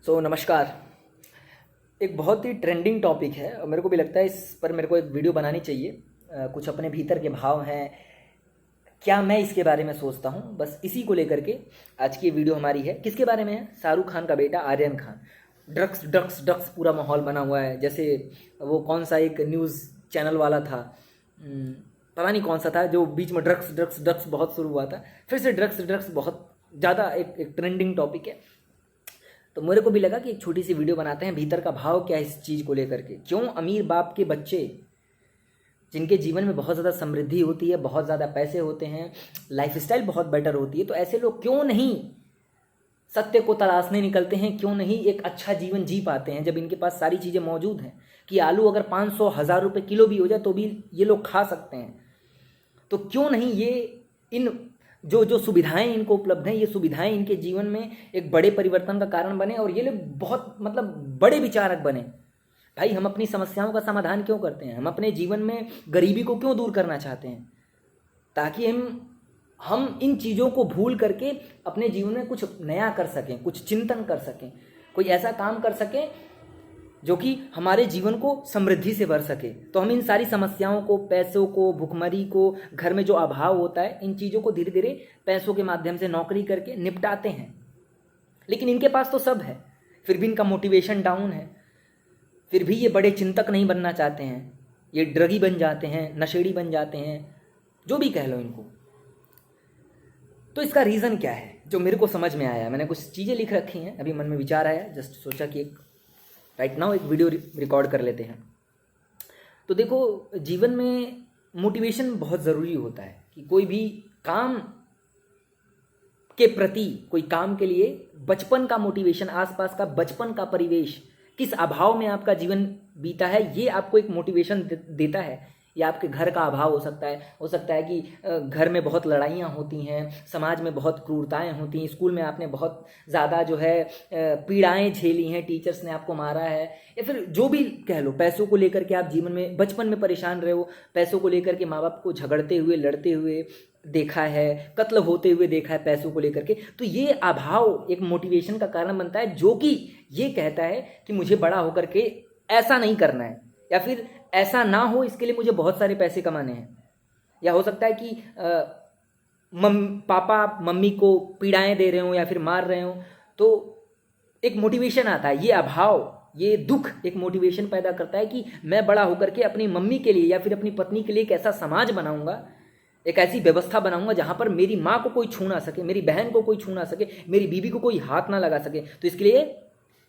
नमस्कार। एक बहुत ही ट्रेंडिंग टॉपिक है और मेरे को भी लगता है इस पर मेरे को एक वीडियो बनानी चाहिए। कुछ अपने भीतर के भाव हैं, क्या मैं इसके बारे में सोचता हूँ, बस इसी को लेकर के आज की वीडियो हमारी है। किसके बारे में है? शाहरुख खान का बेटा Aryan Khan. Drugs drugs drugs पूरा माहौल बना हुआ है। जैसे वो कौन सा एक न्यूज़ चैनल वाला था, पता नहीं कौन सा था, जो बीच में ड्रग्स ड्रग्स ड्रग्स बहुत शुरू हुआ था, फिर से ड्रग्स ड्रग्स बहुत ज़्यादा एक ट्रेंडिंग टॉपिक है। तो मेरे को भी लगा कि एक छोटी सी वीडियो बनाते हैं, भीतर का भाव क्या है इस चीज़ को लेकर के। क्यों अमीर बाप के बच्चे जिनके जीवन में बहुत ज़्यादा समृद्धि होती है, बहुत ज़्यादा पैसे होते हैं, लाइफस्टाइल बहुत बेटर होती है, तो ऐसे लोग क्यों नहीं सत्य को तलाशने निकलते हैं, क्यों नहीं एक अच्छा जीवन जी पाते हैं जब इनके पास सारी चीज़ें मौजूद हैं कि आलू अगर 500-1000 रुपये किलो भी हो जाए तो भी ये लोग खा सकते हैं। तो क्यों नहीं ये इन जो जो सुविधाएं इनको उपलब्ध हैं, ये सुविधाएं इनके जीवन में एक बड़े परिवर्तन का कारण बने और ये लोग बहुत बड़े विचारक बने। भाई, हम अपनी समस्याओं का समाधान क्यों करते हैं? हम अपने जीवन में गरीबी को क्यों दूर करना चाहते हैं? ताकि हम इन चीज़ों को भूल करके अपने जीवन में कुछ नया कर सकें, कुछ चिंतन कर सकें, कोई ऐसा काम कर सकें जो कि हमारे जीवन को समृद्धि से भर सके। तो हम इन सारी समस्याओं को, पैसों को, भुखमरी को, घर में जो अभाव होता है, इन चीज़ों को धीरे धीरे पैसों के माध्यम से नौकरी करके निपटाते हैं। लेकिन इनके पास तो सब है, फिर भी इनका मोटिवेशन डाउन है, फिर भी ये बड़े चिंतक नहीं बनना चाहते हैं, ये ड्रगी बन जाते हैं, नशेड़ी बन जाते हैं, जो भी कह लो इनको। तो इसका रीज़न क्या है जो मेरे को समझ में आया? मैंने कुछ चीज़ें लिख रखी हैं, अभी मन में विचार आया, जस्ट सोचा कि एक राइट नाउ एक वीडियो रिकॉर्ड कर लेते हैं। तो देखो, जीवन में मोटिवेशन बहुत ज़रूरी होता है कि कोई भी काम के प्रति, कोई काम के लिए बचपन का मोटिवेशन, आसपास का बचपन का परिवेश, किस अभाव में आपका जीवन बीता है, ये आपको एक मोटिवेशन देता है। या आपके घर का अभाव हो सकता है कि घर में बहुत लड़ाइयाँ होती हैं, समाज में बहुत क्रूरताएं होती हैं, स्कूल में आपने बहुत ज़्यादा जो है पीड़ाएं झेली हैं, टीचर्स ने आपको मारा है, या फिर जो भी कह लो, पैसों को लेकर के आप जीवन में बचपन में परेशान रहे हो, पैसों को लेकर के माँ बाप को झगड़ते हुए, लड़ते हुए देखा है, कत्ल होते हुए देखा है पैसों को लेकर के। तो ये अभाव एक मोटिवेशन का कारण बनता है, जो कि ये कहता है कि मुझे बड़ा होकर के ऐसा नहीं करना है, या फिर ऐसा ना हो इसके लिए मुझे बहुत सारे पैसे कमाने हैं। या हो सकता है कि पापा मम्मी को पीड़ाएं दे रहे हो या फिर मार रहे हो, तो एक मोटिवेशन आता है। ये अभाव, ये दुख एक मोटिवेशन पैदा करता है कि मैं बड़ा होकर के अपनी मम्मी के लिए या फिर अपनी पत्नी के लिए एक ऐसा समाज बनाऊंगा, एक ऐसी व्यवस्था बनाऊंगा जहां पर मेरी माँ को कोई छू ना सके, मेरी बहन को कोई छू ना सके, मेरी बीवी को कोई हाथ ना लगा सके। तो इसके लिए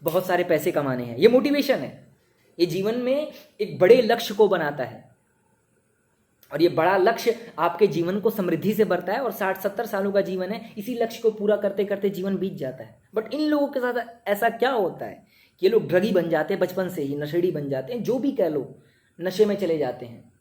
बहुत सारे पैसे कमाने हैं। ये मोटिवेशन है। ये जीवन में एक बड़े लक्ष्य को बनाता है और ये बड़ा लक्ष्य आपके जीवन को समृद्धि से भरता है। और 60-70 सालों का जीवन है, इसी लक्ष्य को पूरा करते करते जीवन बीत जाता है। बट इन लोगों के साथ ऐसा क्या होता है कि ये लोग ड्रगी बन जाते हैं, बचपन से ही नशेड़ी बन जाते हैं, जो भी कह लो, नशे में चले जाते हैं।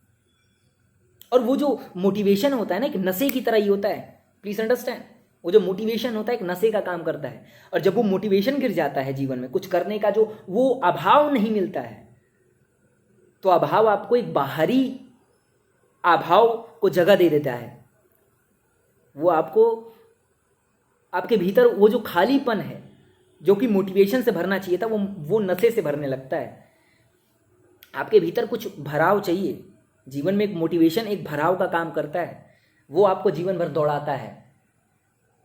और वो जो मोटिवेशन होता है ना, एक नशे की तरह ही होता है। प्लीज अंडरस्टैंड, वो जो मोटिवेशन होता है एक नशे का काम करता है। और जब वो मोटिवेशन गिर जाता है जीवन में, कुछ करने का जो वो अभाव नहीं मिलता है, तो अभाव आपको एक बाहरी अभाव को जगह दे देता है। वो आपको, आपके भीतर वो जो खालीपन है जो कि मोटिवेशन से भरना चाहिए था, वो नशे से भरने लगता है। आपके भीतर कुछ भराव चाहिए। जीवन में एक मोटिवेशन एक भराव का काम करता है, वो आपको जीवन भर दौड़ाता है।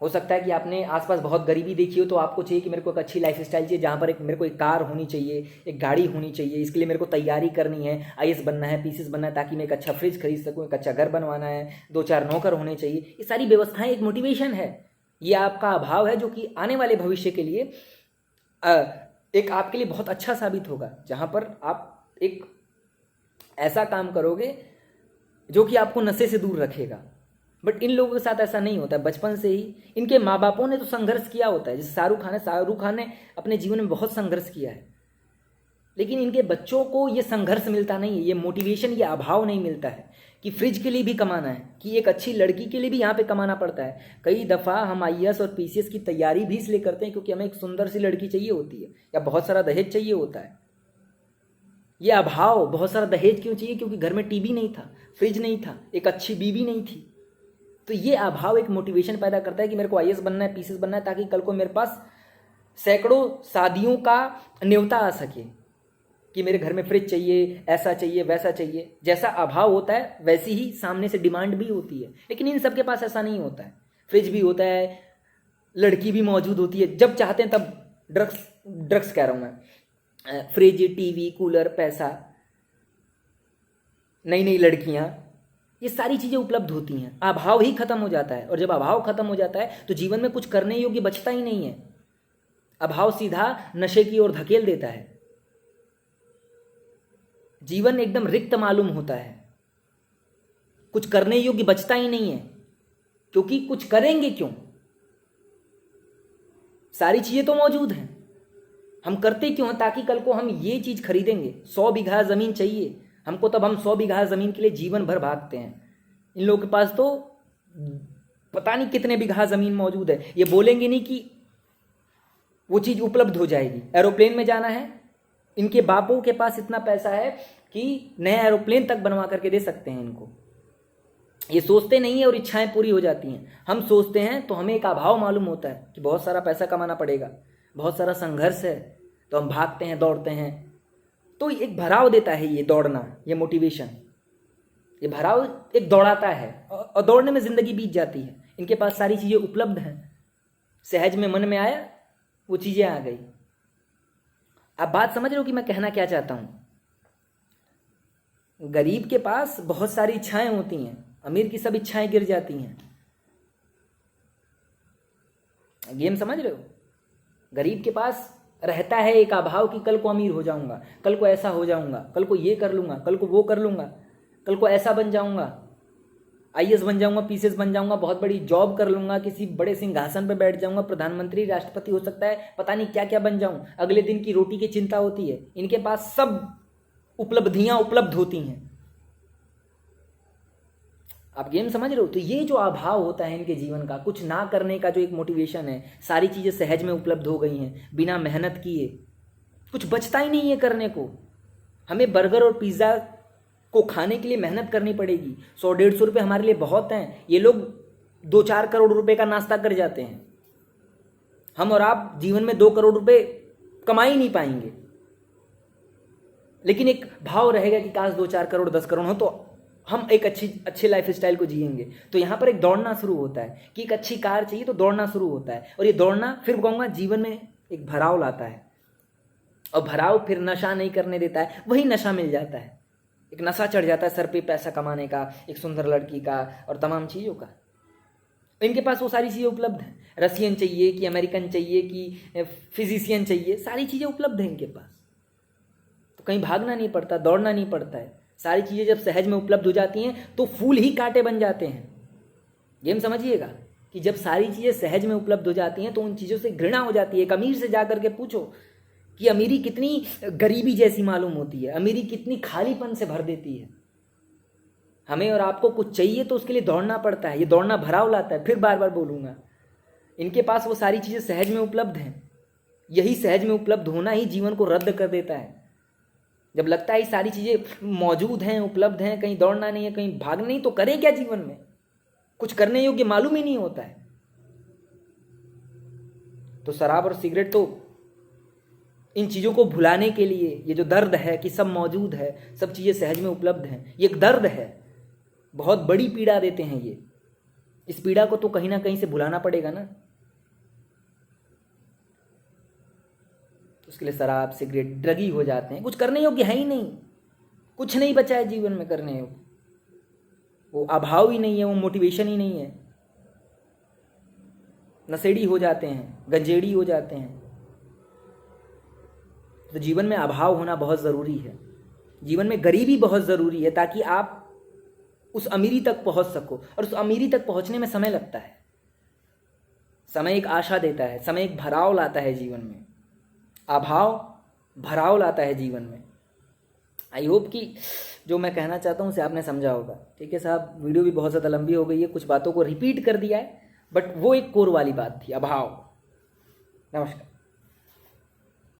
हो सकता है कि आपने आसपास बहुत गरीबी देखी हो, तो आपको चाहिए कि मेरे को एक अच्छी लाइफस्टाइल चाहिए, जहाँ पर मेरे को एक कार होनी चाहिए, एक गाड़ी होनी चाहिए। इसके लिए मेरे को तैयारी करनी है, आईएएस बनना है, पीसीएस बनना है, ताकि मैं एक अच्छा फ्रिज खरीद सकूँ, एक अच्छा घर बनवाना है, 2-4 नौकर होने चाहिए। ये सारी व्यवस्थाएं एक मोटिवेशन है। ये आपका अभाव है जो कि आने वाले भविष्य के लिए एक आपके लिए बहुत अच्छा साबित होगा, जहाँ पर आप एक ऐसा काम करोगे जो कि आपको नशे से दूर रखेगा। बट इन लोगों के साथ ऐसा नहीं होता है। बचपन से ही इनके माँ बापों ने तो संघर्ष किया होता है। जैसे शाहरुख खान ने अपने जीवन में बहुत संघर्ष किया है, लेकिन इनके बच्चों को ये संघर्ष मिलता नहीं है, ये मोटिवेशन, ये अभाव नहीं मिलता है कि फ्रिज के लिए भी कमाना है, कि एक अच्छी लड़की के लिए भी यहाँ पे कमाना पड़ता है। कई दफ़ा हम आईएएस और पीसीएस की तैयारी भी इसलिए करते हैं क्योंकि हमें एक सुंदर सी लड़की चाहिए होती है, या बहुत सारा दहेज चाहिए होता है। ये अभाव, बहुत सारा दहेज क्यों चाहिए? क्योंकि घर में टीवी नहीं था, फ्रिज नहीं था, एक अच्छी बीवी नहीं थी। तो ये अभाव एक मोटिवेशन पैदा करता है कि मेरे को आईएएस बनना है, पीसीएस बनना है, ताकि कल को मेरे पास सैकड़ों शादियों का न्योता आ सके कि मेरे घर में फ्रिज चाहिए, ऐसा चाहिए, वैसा चाहिए। जैसा अभाव होता है वैसी ही सामने से डिमांड भी होती है, लेकिन इन सब के पास ऐसा नहीं होता है। फ्रिज भी होता है, लड़की भी मौजूद होती है, जब चाहते हैं तब ड्रग्स कह रहा हूँ मैं, फ्रिज, टीवी, कूलर, पैसा, नई नई लड़कियाँ, ये सारी चीज़ें उपलब्ध होती हैं। अभाव ही खत्म हो जाता है, और जब अभाव खत्म हो जाता है तो जीवन में कुछ करने योग्य बचता ही नहीं है। अभाव सीधा नशे की ओर धकेल देता है। जीवन एकदम रिक्त मालूम होता है, कुछ करने योग्य बचता ही नहीं है, क्योंकि कुछ करेंगे क्यों? सारी चीजें तो मौजूद हैं, हम करते क्यों हैं? ताकि कल को हम ये चीज खरीदेंगे। 100 बीघा जमीन चाहिए हमको, तब हम 100 बीघा जमीन के लिए जीवन भर भागते हैं। इन लोगों के पास तो पता नहीं कितने बीघा जमीन मौजूद है, ये बोलेंगे नहीं कि वो चीज उपलब्ध हो जाएगी। एरोप्लेन में जाना है, इनके बापों के पास इतना पैसा है कि नया एरोप्लेन तक बनवा करके दे सकते हैं इनको। ये सोचते नहीं है और इच्छाएं पूरी हो जाती हैं। हम सोचते हैं तो हमें एक अभाव मालूम होता है कि बहुत सारा पैसा कमाना पड़ेगा, बहुत सारा संघर्ष है, तो हम भागते हैं, दौड़ते हैं। तो एक भराव देता है ये दौड़ना, ये मोटिवेशन, ये भराव एक दौड़ाता है, और दौड़ने में ज़िंदगी बीत जाती है। इनके पास सारी चीज़ें उपलब्ध हैं, सहज में मन में आया वो चीज़ें आ गई। आप बात समझ रहे हो कि मैं कहना क्या चाहता हूँ? गरीब के पास बहुत सारी इच्छाएं होती हैं, अमीर की सब इच्छाएं गिर जाती हैं। गेम समझ रहे हो? गरीब के पास रहता है एक अभाव कि कल को अमीर हो जाऊंगा, कल को ऐसा हो जाऊंगा, कल को ये कर लूंगा, कल को वो कर लूंगा, कल को ऐसा बन जाऊंगा, आईएएस बन जाऊंगा, पीसीएस बन जाऊंगा, बहुत बड़ी जॉब कर लूंगा, किसी बड़े सिंहासन पे बैठ जाऊंगा, प्रधानमंत्री, राष्ट्रपति, हो सकता है पता नहीं क्या क्या बन जाऊं। अगले दिन की रोटी की चिंता होती है। इनके पास सब उपलब्धियां उपलब्ध होती हैं। आप गेम समझ रहे हो? तो ये जो अभाव होता है इनके जीवन का, कुछ ना करने का जो एक मोटिवेशन है, सारी चीज़ें सहज में उपलब्ध हो गई हैं बिना मेहनत किए, कुछ बचता ही नहीं है करने को। हमें बर्गर और पिज़्ज़ा को खाने के लिए मेहनत करनी पड़ेगी। 100-150 रुपये हमारे लिए बहुत हैं। ये लोग 2-4 करोड़ रुपए का नाश्ता कर जाते हैं। हम और आप जीवन में 2 करोड़ रुपए कमा ही नहीं पाएंगे, लेकिन एक भाव रहेगा कि काश 2-4 करोड़ 10 करोड़ हो तो हम एक अच्छे लाइफ स्टाइल को जिएंगे। तो यहाँ पर एक दौड़ना शुरू होता है कि एक अच्छी कार चाहिए, तो दौड़ना शुरू होता है। और ये दौड़ना फिर कहूँगा जीवन में एक भराव लाता है, और भराव फिर नशा नहीं करने देता है, वही नशा मिल जाता है। एक नशा चढ़ जाता है सर पे, पैसा कमाने का, एक सुंदर लड़की का और तमाम चीज़ों का। इनके पास वो सारी चीज़ें उपलब्ध हैं। रशियन चाहिए कि अमेरिकन चाहिए कि फिजिशियन चाहिए, सारी चीज़ें उपलब्ध हैं इनके पास। तो कहीं भागना नहीं पड़ता, दौड़ना नहीं पड़ता है। सारी चीज़ें जब सहज में उपलब्ध हो जाती हैं तो फूल ही कांटे बन जाते हैं। ये हम समझिएगा कि जब सारी चीज़ें सहज में उपलब्ध हो जाती हैं तो उन चीज़ों से घृणा हो जाती है। एक अमीर से जा करके पूछो कि अमीरी कितनी गरीबी जैसी मालूम होती है, अमीरी कितनी खालीपन से भर देती है। हमें और आपको कुछ चाहिए तो उसके लिए दौड़ना पड़ता है। ये दौड़ना भराव लाता है। फिर बार बार बोलूँगा, इनके पास वो सारी चीज़ें सहज में उपलब्ध हैं। यही सहज में उपलब्ध होना ही जीवन को रद्द कर देता है। जब लगता है ये सारी चीज़ें मौजूद हैं, उपलब्ध हैं, कहीं दौड़ना नहीं है, कहीं भागना नहीं, तो करें क्या जीवन में? कुछ करने योग्य मालूम ही नहीं होता है। तो शराब और सिगरेट तो इन चीज़ों को भुलाने के लिए, ये जो दर्द है कि सब मौजूद है, सब चीज़ें सहज में उपलब्ध हैं, ये एक दर्द है, बहुत बड़ी पीड़ा देते हैं ये। इस पीड़ा को तो कहीं ना कहीं से भुलाना पड़ेगा ना। तो उसके लिए शराब, सिगरेट, ड्रगी हो जाते हैं। कुछ करने योग्य है ही नहीं, कुछ नहीं बचा है जीवन में करने योग्य। वो अभाव ही नहीं है, वो मोटिवेशन ही नहीं है। नशेड़ी हो जाते हैं, गंजेड़ी हो जाते हैं। तो जीवन में अभाव होना बहुत ज़रूरी है। जीवन में गरीबी बहुत ज़रूरी है, ताकि आप उस अमीरी तक पहुंच सको। और उस अमीरी तक पहुंचने में समय लगता है। समय एक आशा देता है, समय एक भराव लाता है जीवन में। अभाव भराव लाता है जीवन में। आई होप कि जो मैं कहना चाहता हूँ उसे आपने समझा होगा। ठीक है साहब, वीडियो भी बहुत ज़्यादा लंबी हो गई है, कुछ बातों को रिपीट कर दिया है, बट वो एक कोर वाली बात थी, अभाव। नमस्कार।